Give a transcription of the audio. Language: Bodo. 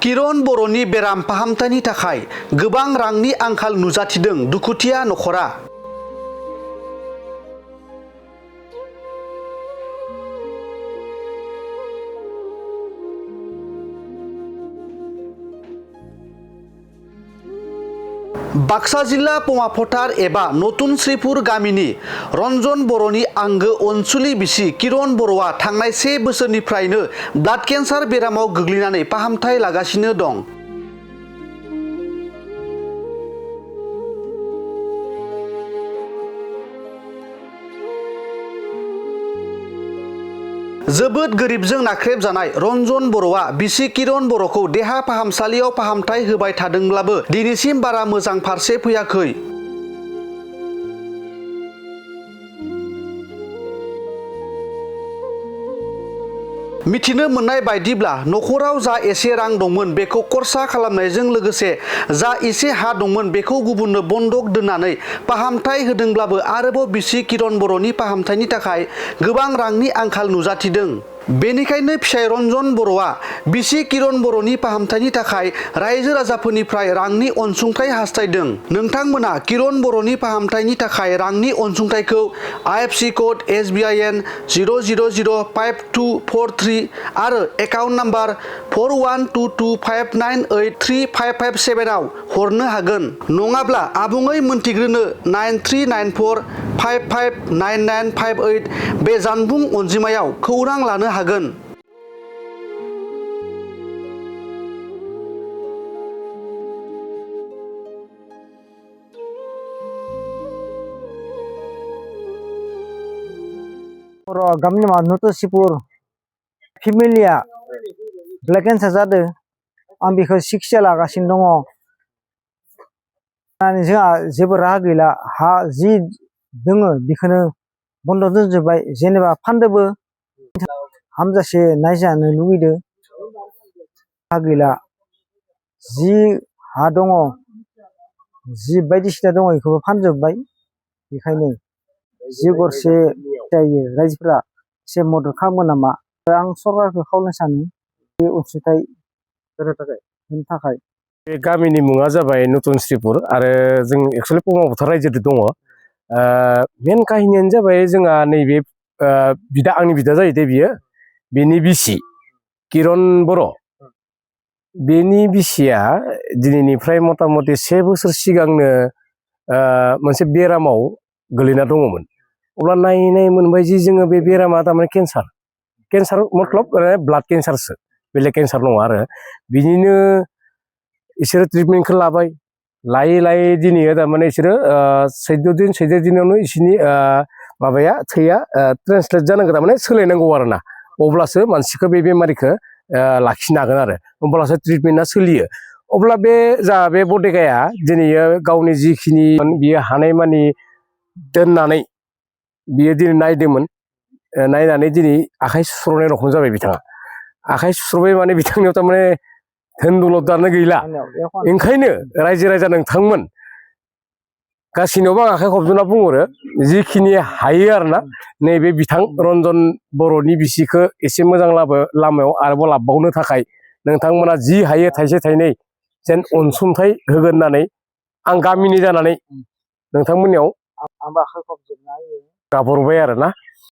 किरण बर'नि बेराम फाहामथायनि थाखाय गोबां रांनि आंखाल नुजाथिदों दुखुथिया नख'रा। बाक्सा जिल्ला पमाफोथार एबा नतुन श्रीपुर गामिनि रन्जन बर'नि आंगो अनसुलि बिसि किरण बर'आ थांनाय 1 बोसोरनिफ्रायनो ब्लाड केन्सार बेरामाव गोग्लैनानै फाहामथाय लागासिनो दं। जोबोद गोरिबजों नाख्रेबजानाय रन्जन बर'आ बिसि किरण बर'खौ देहा फाहामसालियाव फाहामथाय होबाय थादोंब्लाबो दिनैसिम बारा मोजां फारसे फैयाखै। मिथिनो मोननाय बायदिब्ला नख'राव जा एसे रां दंमोन बेखौ खरसा खालामनायजों लोगोसे जा एसे हा दंमोन बेखौ गुबुननो बन्दक दोननानै फाहामथाय होदोंब्लाबो आरोबाव बिसि किरण बर'नि फाहामथायनि थाखाय गोबां रांनि आंखाल नुजाथिदों। बेनिखायनो फिसाय रन्जन बर'आ बिसि किरण बर'नि फाहामथायनि थाखाय रायजो राजाफोरनिफ्राय रांनि अनसुंथाइ हास्थायदों। नोंथांमोना किरण बर'नि फाहामथायनि थाखाय रांनि अनसुंथाइखौ IFC कोड SBIN 0005243 आरो एकाउन्ट नाम्बार 412259835557 आव हरनो हागोन। नङाब्ला आबुङै मोनथिग्रोनो 9394559958 बे जानबुं अनजिमायाव खौरां लानो हागोन। गामिनि नतुन श्रीपुर फेमिलिया ब्लाड केन्सार जादों। आं बेखौ सिकित्सा लागासिनो दङ। जोंहा जेबो राहा गैला। हा जि दोङो बेखौनो बन्द दोनजोब्बाय। जेनेबा फानदोबो हामजासे नायजानो लुगैदों। हा गैला। जि हा दङ जि बायदिसिना दङ बेखौबो फानजोब्बाय। बेखायनो जि गरसे जायो रायजोफोरा एसे मदद खालामो नामा। आं सरकारखौ खावलायनो सानो बे अनसुंथाइ होनो थाखाय। बे गामिनि मुङा जाबाय नतुन श्रीपुर आरो जों एक्सुवेलि पमाफोथार रायजोदो दङ। मेन काहिनियानो जाबाय जोंहा नैबे आंनि बिदा जायो दे बियो। बेनि बिसि किरण बर'। बेनि बिसिया दिनैनिफ्राय मथा मथि 1 बोसोर सिगांनो मोनसे बेरामाव गोलैना दङमोन। अब्ला नायनाय मोनबाय जि जोङो बे बेरामा थारमाने केन्सार मतलब ब्लाड केन्सारसो, बेलेग केन्सार नङा आरो। बिनिनो इसोरो ट्रिटमेन्टखौ लायै लायै दिनै थारमाने इसोरो 14 दिनावनो इसोरनि माबाया थैया ट्रेन्सलेट जानांगौ, थारमाने सोलायनांगौ आरो ना। अब्लासो मानसिखौ बे बेमारिखौ लाखिनो हागोन आरो होमब्लासो ट्रिटमेन्टआ सोलियो। अब्ला बे बडेगाया दिनै गावनि जिखिनि बियो हानायमानि दोननानै बियो दिनै नायदोंमोन। नायनानै दिनै आखाइ सुस्र'नाय रखम जाबाय बिथाङा। आखाइ सुस्र'बाय माने बिथांनियाव थारमाने धोन दौलतआनो गैला। ओंखायनो रायजो राजा नोंथांमोन गासैनियावबो आं आखाइ खबजना बुंहरो जिखिनि हायो आरोना नैबे बिथां रन्जन बर'नि बिसिखौ एसे मोजां लामायाव आरोबाव लाबबावनो थाखाय नोंथांमोना जि हायो थाइसे थाइनै जेन अनसुंथाइ होगोन होननानै आं गामिनि जानानै नोंथांमोननियाव गाबहरबाय आरोना।